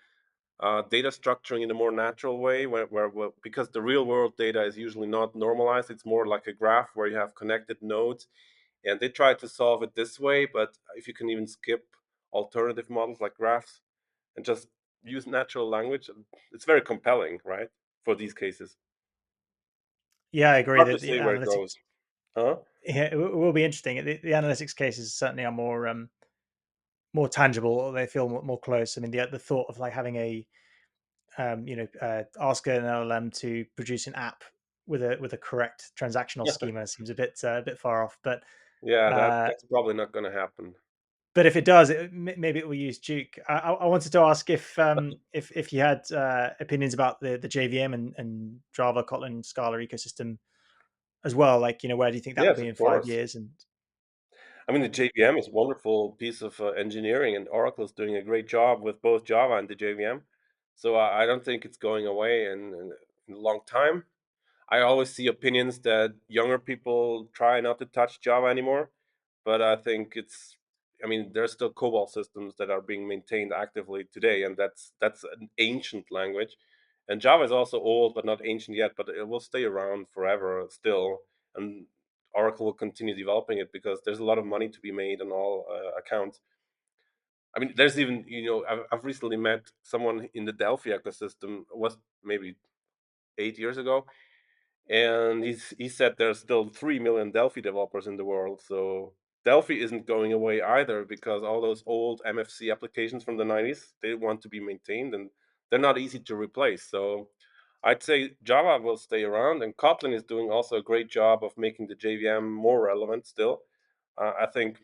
data structuring in a more natural way, where because the real world data is usually not normalized, it's more like a graph where you have connected nodes, and they try to solve it this way. But if you can even skip alternative models like graphs and just use natural language, it's very compelling, right? For these cases, yeah, I agree hard to that the say where it goes, analytics, huh? yeah, it will be interesting. The analytics cases certainly are more tangible. They feel more close. I mean, the thought of like having a ask an LLM to produce an app with a correct transactional schema seems a bit far off. Yeah, Uh, that's probably not going to happen. but if it does, maybe it will use jOOQ. I wanted to ask if you had opinions about the JVM and Java, Kotlin, Scala ecosystem as well. Like, where do you think that will Yes, be of in five course. years? And I mean, the JVM is a wonderful piece of engineering, and Oracle is doing a great job with both Java and the JVM. So I don't think it's going away in a long time. I always see opinions that younger people try not to touch Java anymore, but I think I mean, there's still COBOL systems that are being maintained actively today, and that's an ancient language. And Java is also old, but not ancient yet, but it will stay around forever still. And Oracle will continue developing it because there's a lot of money to be made on all accounts. I mean, there's even, I've recently met someone in the Delphi ecosystem, was maybe 8 years ago, and he said there's still 3 million Delphi developers in the world. So Delphi isn't going away either because all those old MFC applications from the 90s, they want to be maintained and they're not easy to replace. So I'd say Java will stay around, and Kotlin is doing also a great job of making the JVM more relevant still. I think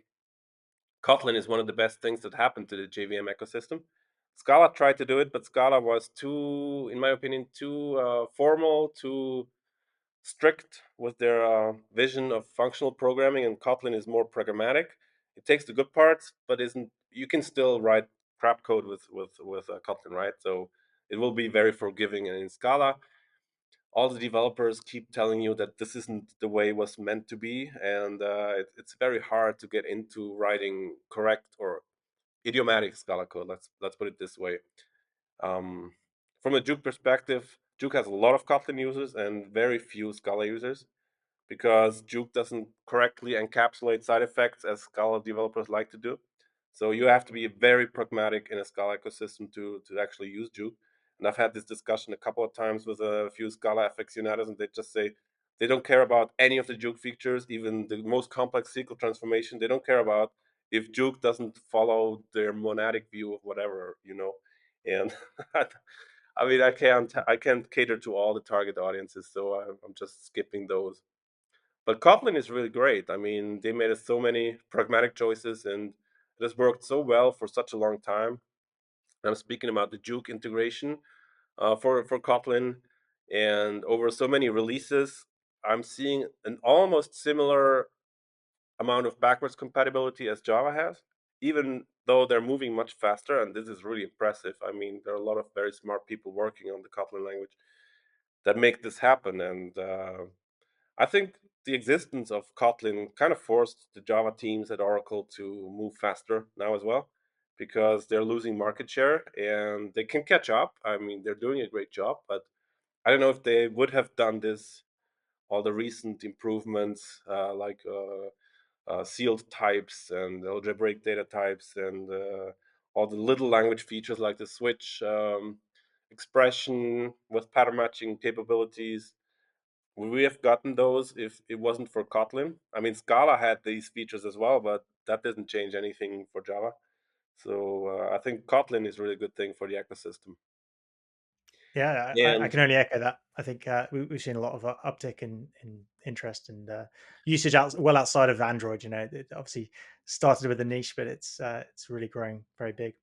Kotlin is one of the best things that happened to the JVM ecosystem. Scala tried to do it, but Scala was too, in my opinion, too formal, too strict with their vision of functional programming, and Kotlin is more pragmatic. It takes the good parts, but isn't. You can still write crap code with Kotlin, right? So it will be very forgiving. And in Scala, all the developers keep telling you that this isn't the way it was meant to be, and it's very hard to get into writing correct or idiomatic Scala code. Let's put it this way. from a jOOQ perspective, jOOQ has a lot of Kotlin users and very few Scala users because jOOQ doesn't correctly encapsulate side effects as Scala developers like to do. So you have to be very pragmatic in a Scala ecosystem to actually use jOOQ. And I've had this discussion a couple of times with a few Scala aficionados, and they just say they don't care about any of the jOOQ features, even the most complex SQL transformation. They don't care about if jOOQ doesn't follow their monadic view of whatever. And I mean, I can't cater to all the target audiences, so I'm just skipping those. But Kotlin is really great. I mean, they made us so many pragmatic choices, and it has worked so well for such a long time. I'm speaking about the jOOQ integration for Kotlin, and over so many releases, I'm seeing an almost similar amount of backwards compatibility as Java has, even though they're moving much faster, and this is really impressive. I mean, there are a lot of very smart people working on the Kotlin language that make this happen, and I think the existence of Kotlin kind of forced the Java teams at Oracle to move faster now as well, because they're losing market share and they can catch up. I mean, they're doing a great job, but I don't know if they would have done this, all the recent improvements sealed types and algebraic data types and all the little language features like the switch expression with pattern matching capabilities. Would we have gotten those if it wasn't for Kotlin? I mean, Scala had these features as well, but that didn't change anything for Java. So I think Kotlin is a really good thing for the ecosystem. Yeah, I And can only echo that. I think we've seen a lot of uptick in interest and usage well outside of Android. It obviously started with a niche, but it's really growing very big.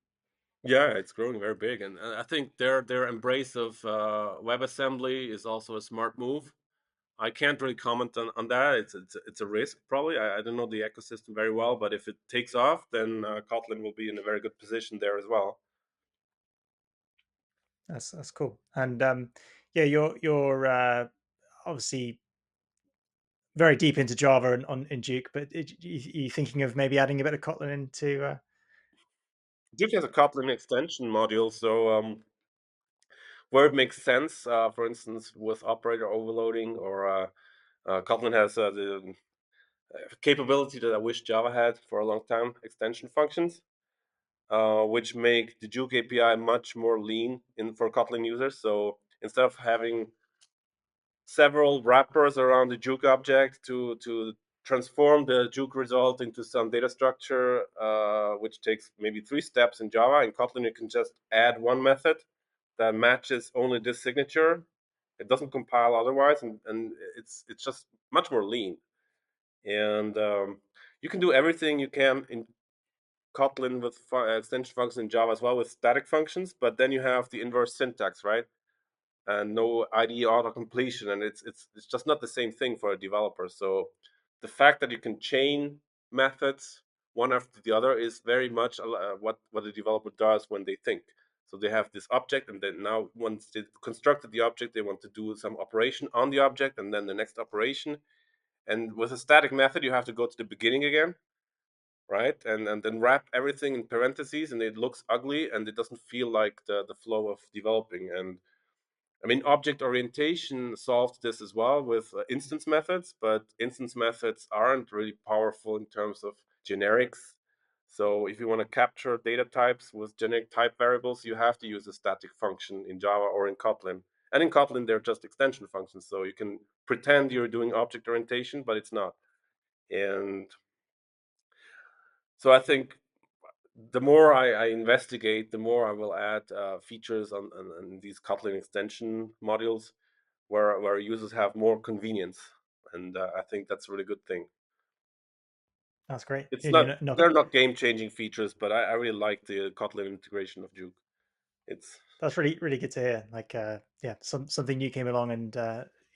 yeah, it's growing very big, and I think their embrace of WebAssembly is also a smart move. I can't really comment on that. It's a risk probably. I don't know the ecosystem very well, but if it takes off, then Kotlin will be in a very good position there as well. That's cool. And yeah, you're obviously very deep into Java and on in jOOQ, but you thinking of maybe adding a bit of Kotlin into? Duke has a Kotlin extension module, so where it makes sense, for instance, with operator overloading, or Kotlin has the capability that I wish Java had for a long time, extension functions, which make the jOOQ API much more lean in for Kotlin users. So instead of having several wrappers around the jOOQ object to transform the jOOQ result into some data structure, which takes maybe 3 steps in Java. In Kotlin, you can just add one method that matches only this signature. It doesn't compile otherwise, and it's just much more lean. And you can do everything you can in Kotlin with extension functions in Java as well with static functions, but then you have the inverse syntax, right? And no IDE auto completion, and it's just not the same thing for a developer. So the fact that you can chain methods one after the other is very much what a developer does when they think. So they have this object, and then now once they constructed the object, they want to do some operation on the object, and then the next operation. And with a static method, you have to go to the beginning again, right? And then wrap everything in parentheses, and it looks ugly, and it doesn't feel like the flow of developing. And I mean, object orientation solved this as well with instance methods, but instance methods aren't really powerful in terms of generics. So if you want to capture data types with generic type variables, you have to use a static function in Java or in Kotlin. And in Kotlin, they're just extension functions. So you can pretend you're doing object orientation, but it's not. And so I think the more I investigate, the more I will add features on these Kotlin extension modules where users have more convenience, and I think that's a really good thing. That's great. It's And you're not not they're not game changing features, but I really like the Kotlin integration of jOOQ. It's That's really good to hear. Like, yeah, something new came along, and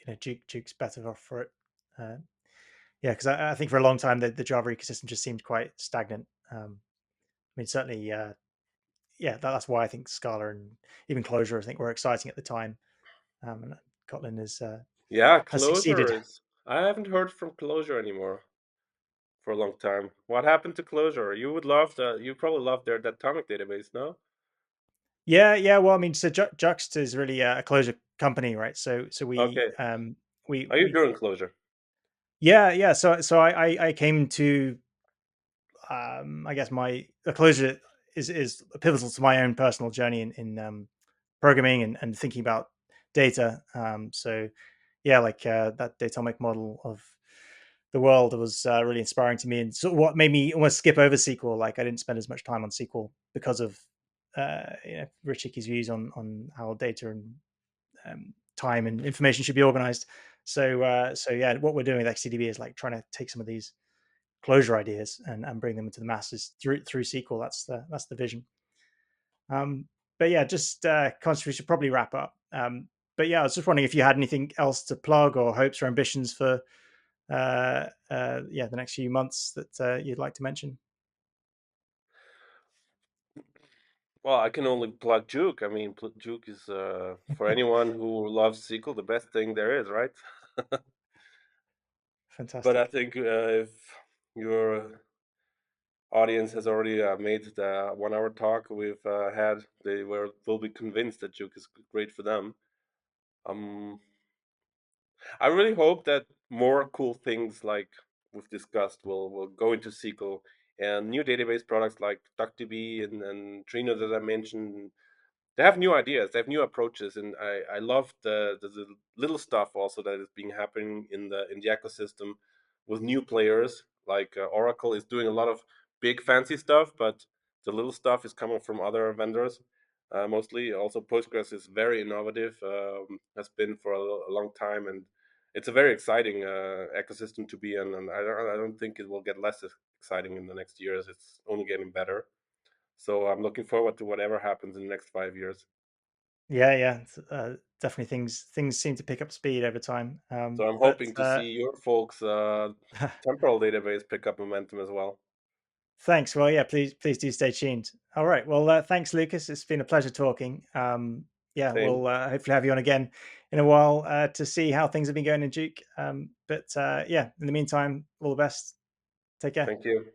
jOOQ's better off for it. Uh, yeah, because I think for a long time the Java ecosystem just seemed quite stagnant. I mean, certainly, yeah, that's why I think Scala and even Clojure I think were exciting at the time. And Kotlin yeah, has Closure succeeded. is. I haven't heard from Closure anymore for a long time. What happened to Closure? You would love the. You probably love their Datomic database, no? Yeah, yeah. Well, I mean, so JUXT is really a closure company, right? So Okay. Are you we doing closure? yeah, yeah. So I came to I guess my the closure is pivotal to my own personal journey in programming and thinking about data. So yeah, like that datomic model of the world was really inspiring to me, and so what made me almost skip over SQL. Like I didn't spend as much time on SQL because of Rich Hickey's views on how data and time and information should be organized. So yeah, what we're doing with XCDB is like trying to take some of these closure ideas and bring them into the masses through SQL. That's the vision. Um, but yeah, just conscious we should probably wrap up. But yeah, I was just wondering if you had anything else to plug or hopes or ambitions for yeah the next few months that you'd like to mention. Well, I can only plug jOOQ. I mean, jOOQ is for anyone who loves SQL, the best thing there is, right? But I Fantastic. think if your audience has already made the 1 hour talk we've had, will be convinced that jOOQ is great for them. Um, I really hope that more cool things like we've discussed will go into SQL, and new database products like DuckDB and Trino that I mentioned. They have new ideas, they have new approaches, and I love the little stuff also that is being happening in the ecosystem with new players. Like Oracle is doing a lot of big fancy stuff, but the little stuff is coming from other vendors. Mostly, also Postgres is very innovative, has been for a long time, and it's a very exciting ecosystem to be in. And I don't think it will get less exciting in the next years. It's only getting better. So I'm looking forward to whatever happens in the next 5 years. Yeah, yeah, definitely things seem to pick up speed over time. So I'm But hoping to see your folks' temporal database pick up momentum as well. thanks. Well, yeah, please do stay tuned. All right. Well, thanks, Lucas. It's been a pleasure talking. Yeah, Same. we'll hopefully have you on again in a while to see how things have been going in jOOQ. But yeah, in the meantime, all the best. Take care. Thank you.